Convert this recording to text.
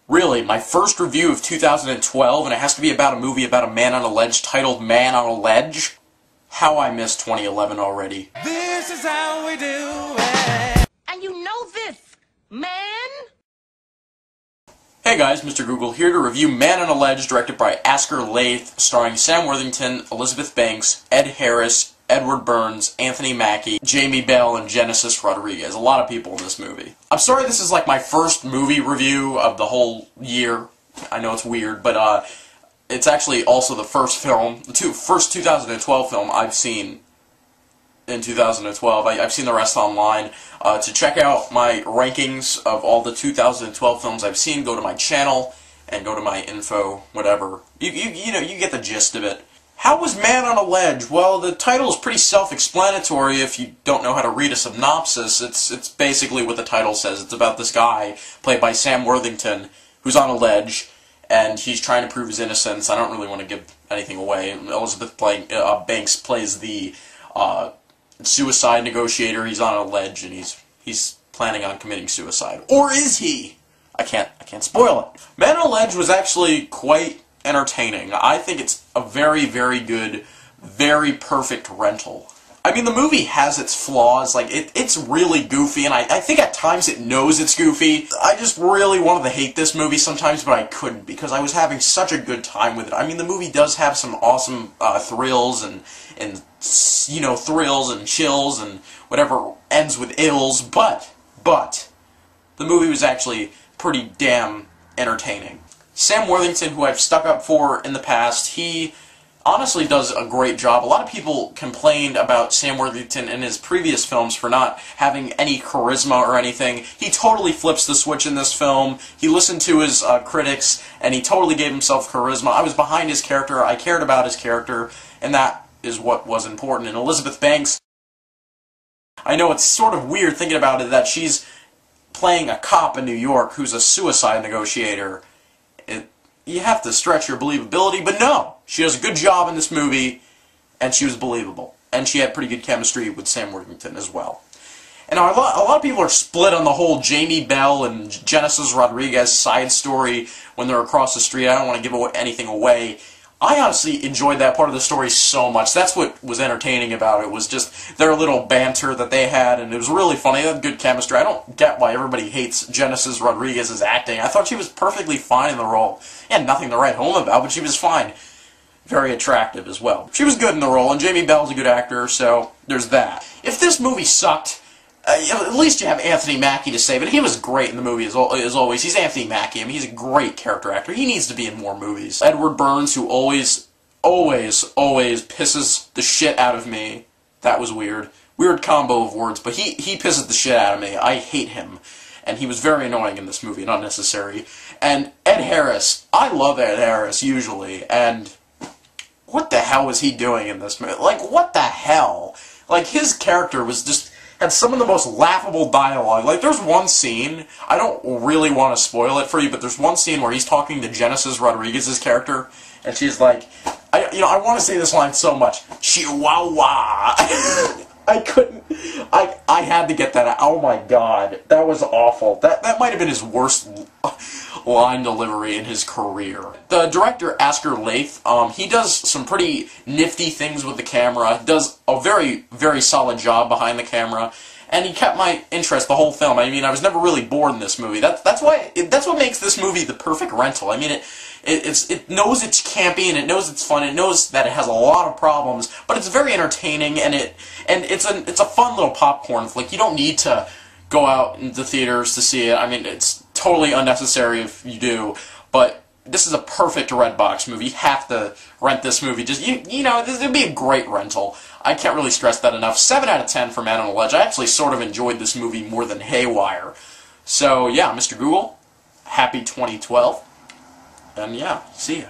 Really, my first review of 2012, and it has to be about a movie about a man on a ledge titled Man on a Ledge? How I missed 2011 already. This is how we do it. And you know this, man? Hey guys, Mr. Google here to review Man on a Ledge, directed by Asker Laith, starring Sam Worthington, Elizabeth Banks, Ed Harris, Edward Burns, Anthony Mackie, Jamie Bell, and Genesis Rodriguez. A lot of people in this movie. I'm sorry this is like my first movie review of the whole year. I know it's weird, but it's actually also the first film, first 2012 film I've seen in 2012. I've seen the rest online. To check out my rankings of all the 2012 films I've seen, go to my channel and go to my info, whatever. You know, you get the gist of it. How was Man on a Ledge? Well, the title is pretty self-explanatory if you don't know how to read a synopsis. It's basically what the title says. It's about this guy, played by Sam Worthington, who's on a ledge, and he's trying to prove his innocence. I don't really want to give anything away. Elizabeth Banks plays the suicide negotiator. He's on a ledge, and he's planning on committing suicide. Or is he? I can't spoil it. Man on a Ledge was actually quite entertaining. I think it's a very, very good, very perfect rental. I mean, the movie has its flaws. Like, it's really goofy, and I think at times it knows it's goofy. I just really wanted to hate this movie sometimes, but I couldn't, because I was having such a good time with it. I mean, the movie does have some awesome thrills and you know, thrills and chills and whatever ends with ills, but the movie was actually pretty damn entertaining. Sam Worthington, who I've stuck up for in the past, he honestly does a great job. A lot of people complained about Sam Worthington in his previous films for not having any charisma or anything. He totally flips the switch in this film. He listened to his critics, and he totally gave himself charisma. I was behind his character, I cared about his character, and that is what was important. And Elizabeth Banks, I know it's sort of weird thinking about it, that she's playing a cop in New York who's a suicide negotiator. You have to stretch your believability, but no! She does a good job in this movie, and she was believable. And she had pretty good chemistry with Sam Worthington as well. And a lot of people are split on the whole Jamie Bell and Genesis Rodriguez side story when they're across the street. I don't want to give anything away. I honestly enjoyed that part of the story so much. That's what was entertaining about it, was just their little banter that they had, and it was really funny. They had good chemistry. I don't get why everybody hates Genesis Rodriguez's acting. I thought she was perfectly fine in the role. She had nothing to write home about, but she was fine. Very attractive as well. She was good in the role, and Jamie Bell's a good actor, so there's that. If this movie sucked, at least you have Anthony Mackie to save it. He was great in the movie as always. He's Anthony Mackie. I mean, he's a great character actor. He needs to be in more movies. Edward Burns, who always pisses the shit out of me. That was weird. Weird combo of words, but he pisses the shit out of me. I hate him. And he was very annoying in this movie and unnecessary. And Ed Harris. I love Ed Harris, usually. And what the hell was he doing in this movie? Like, what the hell? Like, his character was just had some of the most laughable dialogue. Like, there's one scene, I don't really want to spoil it for you, but there's one scene where he's talking to Genesis Rodriguez's character, and she's like, I want to say this line so much, Chihuahua. I had to get that out. Oh my god, that was awful. That might have been his worst line delivery in his career. The director, Asker Laith, he does some pretty nifty things with the camera, does a very, very solid job behind the camera, and he kept my interest the whole film. I mean, I was never really bored in this movie. That's what makes this movie the perfect rental. I mean, it knows it's campy, and it knows it's fun, it knows that it has a lot of problems, but it's very entertaining, and it's a fun little popcorn flick. You don't need to go out into theaters to see it. I mean, it's totally unnecessary if you do, but this is a perfect Redbox movie. You have to rent this movie. Just you know, this would be a great rental. I can't really stress that enough. 7 out of 10 for Man on a Ledge. I actually sort of enjoyed this movie more than Haywire. So yeah, Mr. Google, happy 2012. And yeah, see ya.